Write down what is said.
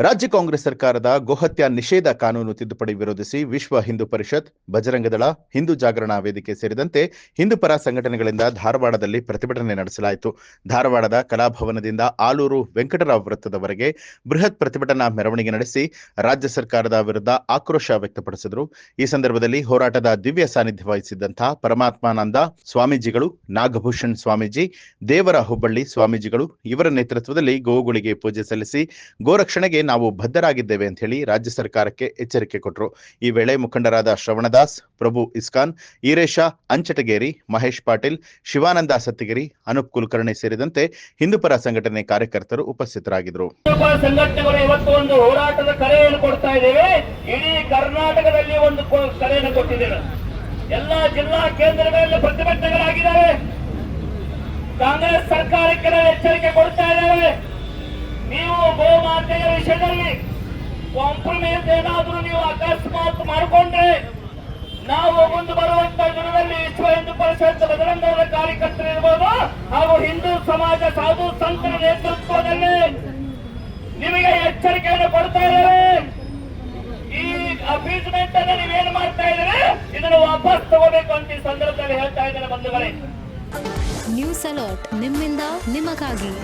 ರಾಜ್ಯ ಕಾಂಗ್ರೆಸ್ ಸರ್ಕಾರದ ಗೋಹತ್ಯೆ ನಿಷೇಧ ಕಾನೂನು ತಿದ್ದುಪಡಿ ವಿರೋಧಿಸಿ ವಿಶ್ವ ಹಿಂದೂ ಪರಿಷತ್, ಬಜರಂಗದಳ, ಹಿಂದೂ ಜಾಗರಣಾ ವೇದಿಕೆ ಸೇರಿದಂತೆ ಹಿಂದೂ ಪರ ಸಂಘಟನೆಗಳಿಂದ ಧಾರವಾಡದಲ್ಲಿ ಪ್ರತಿಭಟನೆ ನಡೆಸಲಾಯಿತು. ಧಾರವಾಡದ ಕಲಾಭವನದಿಂದ ಆಲೂರು ವೆಂಕಟರಾವ್ ವೃತ್ತದವರೆಗೆ ಬೃಹತ್ ಪ್ರತಿಭಟನಾ ಮೆರವಣಿಗೆ ನಡೆಸಿ ರಾಜ್ಯ ಸರ್ಕಾರದ ವಿರುದ್ಧ ಆಕ್ರೋಶ ವ್ಯಕ್ತಪಡಿಸಿದರು. ಈ ಸಂದರ್ಭದಲ್ಲಿ ಹೋರಾಟದ ದಿವ್ಯ ಸಾನ್ನಿಧ್ಯ ವಹಿಸಿದ್ದಂತಹ ಪರಮಾತ್ಮಾನಂದ ಸ್ವಾಮೀಜಿಗಳು, ನಾಗಭೂಷಣ್ ಸ್ವಾಮೀಜಿ, ದೇವರ ಹುಬ್ಬಳ್ಳಿ ಸ್ವಾಮೀಜಿಗಳು ಇವರ ನೇತೃತ್ವದಲ್ಲಿ ಗೋವುಗಳಿಗೆ ಪೂಜೆ ಸಲ್ಲಿಸಿ ಗೋರಕ್ಷಣೆಗೆ ನಾವು ಬದ್ಧರಾಗಿದ್ದೇವೆ ಅಂತ ಹೇಳಿ ರಾಜ್ಯ ಸರ್ಕಾರಕ್ಕೆ ಎಚ್ಚರಿಕೆ ಕೊಟ್ಟರು. ಈ ವೇಳೆ ಮುಖಂಡರಾದ ಶ್ರವಣದಾಸ್, ಪ್ರಭು ಇಸ್ಕಾನ್, ಈರೇಶ ಅಂಚಟಗೇರಿ, ಮಹೇಶ್ ಪಾಟೀಲ್, ಶಿವಾನಂದ ಸತ್ತಿಗಿರಿ, ಅನೂಪ್ ಕುಲಕರ್ಣಿ ಸೇರಿದಂತೆ ಹಿಂದೂಪರ ಸಂಘಟನೆ ಕಾರ್ಯಕರ್ತರು ಉಪಸ್ಥಿತರಾಗಿದ್ದರು. ಸಂಘಟನೆಗಳು ಇವತ್ತು ಒಂದು ಹೋರಾಟದ ಕರೆಯನ್ನು ಕೊಡ್ತಾ ಇದ್ದೇವೆ. ಇಡೀ ಕರ್ನಾಟಕದಲ್ಲಿ ಒಂದು ಕರೆಯನ್ನು ಕೊಟ್ಟಿದ್ದೇವೆ. ಎಲ್ಲ ಜಿಲ್ಲಾ ಕೇಂದ್ರಗಳಲ್ಲಿ ಪ್ರತಿಭಟನೆಗಳಾಗಿದ್ದಾವೆ. ಕಾಂಗ್ರೆಸ್ ಸರ್ಕಾರಕ್ಕೆ ಎಚ್ಚರಿಕೆ ಕೊಡ್ತಾ ಇದ್ದೇವೆ. ನೀವು ಗೋಮಾತೆಯ ವಿಷಯದಲ್ಲಿ ಕಾಂಪ್ರಮೈಸ್ ಏನಾದರೂ ನೀವು ಅಕಸ್ಮಾತ್ ಮಾಡಿಕೊಂಡ್ರೆ ನಾವು ಮುಂದೆ ಬರುವಂತ ದಿನದಲ್ಲಿ ವಿಶ್ವ ಹಿಂದೂ ಪರಿಷತ್, ಬಜರಂಗದಳ ಕಾರ್ಯಕರ್ತರು ಇರ್ಬೋದು ಹಾಗೂ ಹಿಂದೂ ಸಮಾಜ ಸಾಧು ಸಂತರ ನೇತೃತ್ವದಲ್ಲಿ ನಿಮಗೆ ಎಚ್ಚರಿಕೆಯನ್ನು ಕೊಡ್ತಾ ಇದ್ದೇವೆ. ಈ ಅಪೀಸ್ಮೆಂಟ್ ಅನ್ನು ನೀವೇನು ಮಾಡ್ತಾ ಇದ್ದೀರಿ, ಇದನ್ನು ವಾಪಸ್ ತಗೋಬೇಕು ಅಂತ ಈ ಸಂದರ್ಭದಲ್ಲಿ ಹೇಳ್ತಾ ಇದ್ದಾರೆ ಬಂಧುಗಳೇ. ನ್ಯೂಸ್ ಅಲರ್ಟ್ ನಿಮ್ಮಿಂದ ನಿಮಗಾಗಿ.